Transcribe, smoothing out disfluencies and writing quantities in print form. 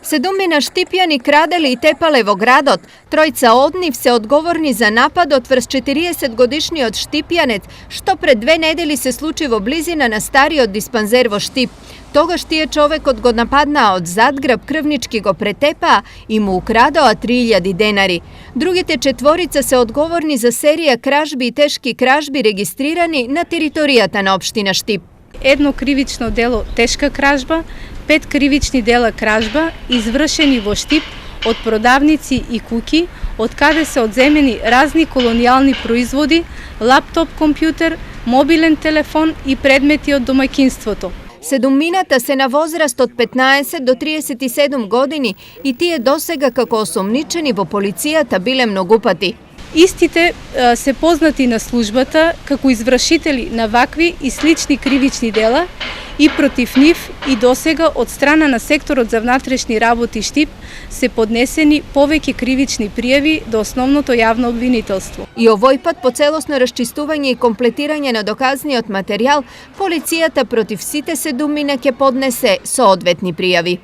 Sedumina Štipjani kradeli i tepale во gradot. Trojca od njih se odgovorni za napad otvrs 40-godišnji od Štipjanec, što pred 2 nedeli se slučivo blizina na stari od dispanzer vo Štip. Toga štije čovek od go napadna od zadgrab krvnički go pretepa i mu ukradao 3000 denari. Drugi te četvorica se odgovorni za serija kražbi i teški kražbi registrirani na teritorijata na opština Štip. Едно кривично дело тешка кражба, 5 кривични дела кражба, извршени во Štip од продавници и куки, од каде се одземени разни колонијални производи, лаптоп компјутер, мобилен телефон и предмети од домаќинството. Sedumminata se na возраст od 15 do 37 godini i tije dosega kako osumnичени во полицијата биле многупати. Истите се познати на службата како извршители на вакви и слични кривични дела и против нив и досега од страна на секторот за внатрешни работи Štip се поднесени повеќе кривични пријави до основното јавно обвинителство. И овој пат по целосно расчистување и комплетирање на доказниот материјал, полицијата против сите седумина ќе поднесе соодветни пријави.